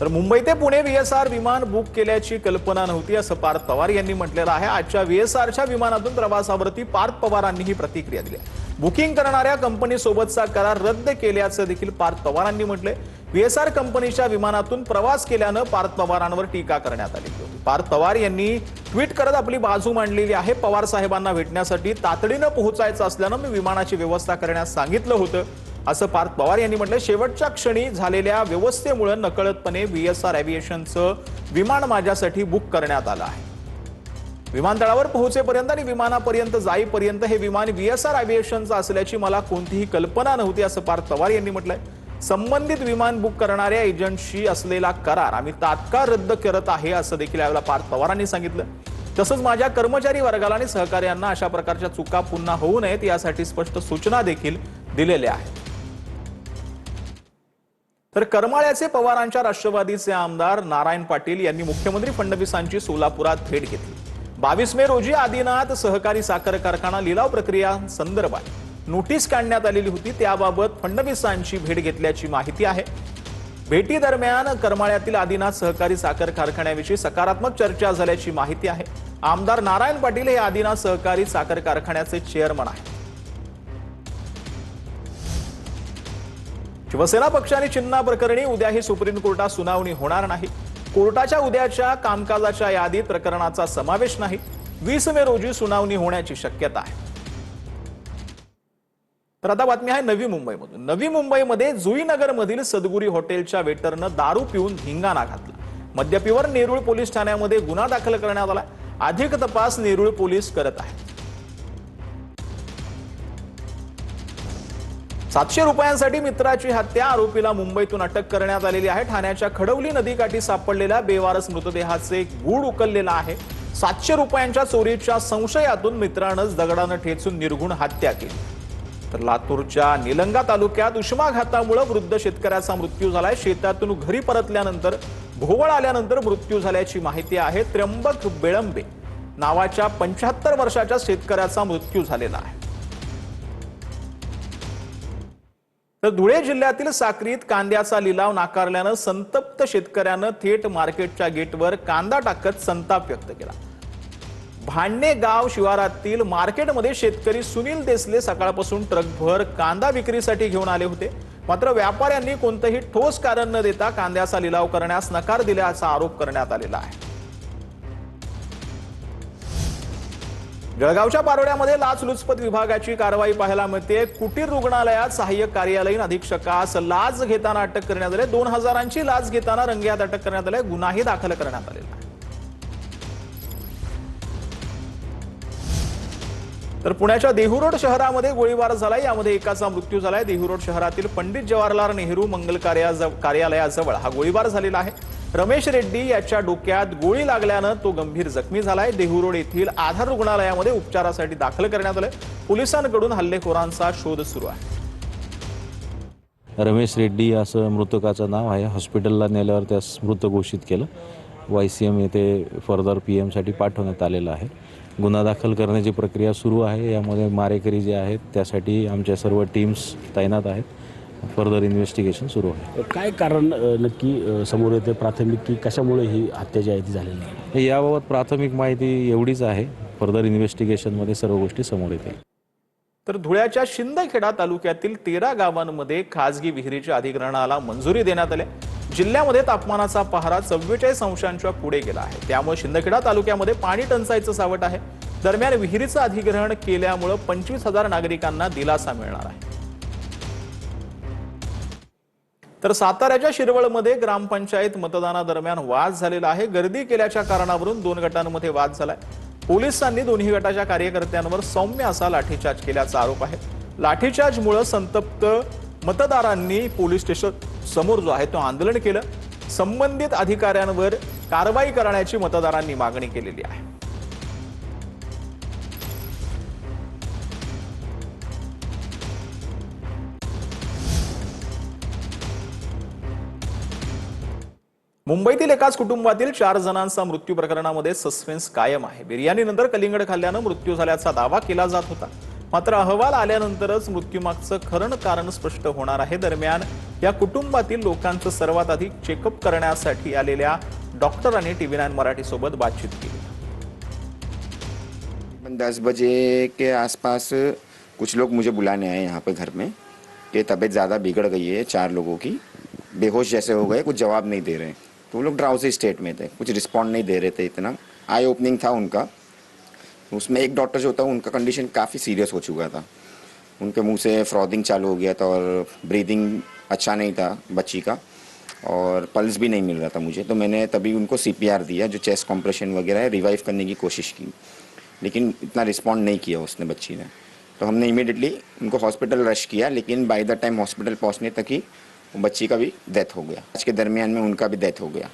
तर मुंबई ते पुणे VSR विमान बुक केल्याची कल्पना नव्हती असं पार्थ पवार यांनी म्हटलेलं आहे। आजच्या VSRच्या विमानातून प्रवासावरती पार्थ पवारांनी ही प्रतिक्रिया दिली आहे। बुकिंग करणाऱ्या कंपनीसोबतचा करार रद्द केल्याचं देखील पार्थ पवारांनी म्हटलंय। VSR कंपनीच्या विमानातून प्रवास केल्यानं पार्थ पवारांवर टीका करण्यात आली होती। पार्थ पवार यांनी ट्विट करत आपली बाजू मांडलेली आहे। पवार साहेबांना भेटण्यासाठी तातडीनं पोहोचायचं असल्यानं मी विमानाची व्यवस्था करण्यास सांगितलं होतं असं पार्थ पवार यांनी म्हटलं। शेवटच्या क्षणी झालेल्या व्यवस्थेमुळे नकळतपणे VSR एव्हिएशनचं विमान माझ्यासाठी बुक करण्यात आलं आहे। विमानतळावर पोहोचेपर्यंत आणि विमानापर्यंत जाईपर्यंत हे विमान VSR एव्हिएशनचं असल्याची मला कोणतीही कल्पना नव्हती असं पार्थ पवार यांनी म्हटलंय। संबंधित विमान बुक करणाऱ्या एजंटशी असलेला करार आम्ही तात्काळ रद्द करत आहे असं देखील यावेळेला पार्थ पवारांनी सांगितलं। तसंच माझ्या कर्मचारी वर्गाला आणि सहकार्यांना अशा प्रकारच्या चुका पुन्हा होऊ नयेत यासाठी स्पष्ट सूचना देखील दिलेल्या आहेत। तर करमाळ्याचे पवारांच्या राष्ट्रवादीचे आमदार नारायण पाटील यांनी मुख्यमंत्री फडणवीसांची सोलापुरात भेट घेतली। 22 मे रोजी आदिनाथ सहकारी साखर कारखाना लिलाव प्रक्रिया संदर्भात नोटीस काढण्यात आलेली होती। त्याबाबत फडणवीसांची भेट घेतल्याची माहिती आहे। भेटी दरम्यान करमाळ्यातील आदिनाथ सहकारी साखर कारखान्याविषयी सकारात्मक चर्चा झाल्याची माहिती आहे। आमदार नारायण पाटील हे आदिनाथ सहकारी साखर कारखान्याचे चेअरमन आहेत। शिवसेना पक्ष आणि चिन्ह प्रकरणी उद्याही सुप्रीम कोर्टात सुनावणी होणार नाही। कोर्टाच्या उद्याच्या कामकाजाच्या यादीत प्रकरणाचा समावेश नाही। 20 मे रोजी सुनावणी होण्याची शक्यता आहे। तर आता बातमी आहे नवी मुंबईमधून। नवी मुंबईमध्ये जुईनगरमधील सद्गुरी हॉटेलच्या वेटरनं दारू पिऊन धिंगाणा घातला। मद्यपीवर नेरूळ पोलीस ठाण्यामध्ये गुन्हा दाखल करण्यात आला। अधिक तपास नेरूळ पोलीस करत आहेत। 700 रुपयांसाठी मित्राची हत्या, आरोपीला मुंबईतून अटक करण्यात आलेली आहे। ठाण्याच्या खडवली नदीकाठी सापडलेल्या बेवारस मृतदेहाचे गूढ उकललेला आहे। 700 रुपयांच्या चोरीच्या संशयातून मित्रानंच दगडानं ठेचून निर्घुण हत्या केली। तर लातूरच्या निलंगा तालुक्यात उष्माघातामुळे वृद्ध शेतकऱ्याचा मृत्यू झालाय। शेतातून घरी परतल्यानंतर भोवळ आल्यानंतर मृत्यू झाल्याची माहिती आहे। त्र्यंबक बेळंबे नावाच्या 75 वर्षाच्या शेतकऱ्याचा मृत्यू झालेला आहे। तर धुळे जिल्ह्यातील साक्रीत कांद्याचा लिलाव नाकारल्यानं संतप्त शेतकऱ्यानं थेट मार्केटच्या गेटवर कांदा टाकत संताप व्यक्त केला। भांडणे गाव शिवारातील मार्केटमध्ये शेतकरी सुनील देसले सकाळपासून ट्रकभर कांदा विक्रीसाठी घेऊन आले होते। मात्र व्यापाऱ्यांनी कोणतेही ठोस कारण न देता कांद्याचा लिलाव करण्यास नकार दिल्याचा आरोप करण्यात आलेला आहे। जळगावच्या पारोड्यामध्ये लाचलुचपत विभागाची कारवाई पाहायला मिळते। कुटीर रुग्णालयात सहाय्यक कार्यालयीन अधीक्षकास लाच घेताना अटक करण्यात आली। 2000ची लाच घेताना रंगेहात अटक करण्यात आली। गुन्हाही दाखल करण्यात आलेला आहे। तर पुण्याच्या देहू रोड शहरामध्ये गोळीबार झालाय। यामध्ये एकाचा मृत्यू झालाय। देहू रोड शहरातील पंडित जवाहरलाल नेहरू मंगल कार्यालयाजवळ हा गोळीबार झालेला आहे। रमेश रेड्डी याच्या डोक्यात गोळी लागल्यानं तो गंभीर जखमी झालाय। देहू रोड येथील आधार रुग्णालयामध्ये उपचारासाठी दाखल करण्यात आले। पोलिसांकडून हल्लेखोरांचा शोध सुरू आहे। रमेश रेड्डी असं मृतकाचं नाव आहे। हॉस्पिटलला नेल्यावर त्यास मृत घोषित केलं। YCM येथे फर्दर PM साठी पाठवण्यात आलेलं आहे। गुन्हा दाखल करण्याची प्रक्रिया सुरू आहे। यामध्ये मारेकरी जे आहेत त्यासाठी आमच्या सर्व टीम्स तैनात आहेत। फर्दर इन्व्हेस्टिगेशन सुरू आहे। काय कारण नक्की समोर येते प्राथमिक की कशामुळे ही हत्या जी आहे ती झालेली आहे? याबाबत प्राथमिक माहिती एवढीच आहे। फर्दर इन्व्हेस्टिगेशनमध्ये सर्व गोष्टी समोर येतील। तर धुळ्याच्या शिंदखेडा तालुक्यातील 13 गावांमध्ये खासगी विहिरीच्या अधिग्रहणाला मंजुरी देण्यात आली। जिल्ह्यामध्ये तापमानाचा पहारा 44 अंशांच्या पुढे गेला आहे। त्यामुळे शिंदखेडा तालुक्यामध्ये पाणी टंचाईचं सावट आहे। दरम्यान विहिरीचं अधिग्रहण केल्यामुळे 25,000 नागरिकांना दिलासा मिळणार आहे। तर साताऱ्याच्या शिरवळमध्ये ग्रामपंचायत मतदानादरम्यान वाद झालेला आहे। गर्दी केल्याच्या कारणावरून 2 गटांमध्ये वाद झालाय। पोलिसांनी दोन्ही गटाच्या कार्यकर्त्यांवर सौम्य असा लाठीचार्ज केल्याचा आरोप आहे। लाठीचार्जमुळे संतप्त मतदारांनी पोलीस स्टेशन समोर जो आहे तो आंदोलन केलं। संबंधित अधिकाऱ्यांवर कारवाई करण्याची मतदारांनी मागणी केलेली आहे। मुंबईतील एकाच कुटुंबातील 4 जणांचा मृत्यू प्रकरणामध्ये सस्पेन्स कायम आहे। बिर्याणीनंतर कलिंगड खाल्ल्यानं मृत्यू झाल्याचा दावा केला जात होता। मात्र अहवाल आल्यानंतरच मृत्यूमागचं खरं कारण स्पष्ट होणार आहे. दरम्यान या कुटुंबातील लोकांचं सर्वात आधी चेकअप करण्यासाठी आलेल्या डॉक्टरांनी TV9 मराठी सोबत बातचीत केली. 10 बजे के आसपास कुछ लोग मुझे बुलाने आए यहाँ पे घर में कि तबीयत ज़्यादा बिगड़ गई है, 4 लोगों की बेहोश जैसे हो गए, कुछ जवाब नहीं दे रहे. तो वो लोग ड्राउजी स्टेट में थे, कुछ रिस्पॉन्ड नहीं दे रहे थे. इतना आई ओपनिंग था उनका. उसमें एक डॉक्टर जो था उनका कंडीशन काफ़ी सीरियस हो चुका था. उनके मुंह से फ्रॉदिंग चालू हो गया था और ब्रीदिंग अच्छा नहीं था बच्ची का, और पल्स भी नहीं मिल रहा था मुझे. तो मैंने तभी उनको CPR दिया, जो चेस्ट कॉम्प्रेशन वगैरह है, रिवाइव करने की कोशिश की, लेकिन इतना रिस्पॉन्ड नहीं किया उसने बच्ची ने. तो हमने इमीडिएटली उनको हॉस्पिटल रश किया, लेकिन बाय द टाइम हॉस्पिटल पहुंचने तक ही बच्ची का भी डेथ हो गया. आज के दरमियान में उनका भी डेथ हो गया.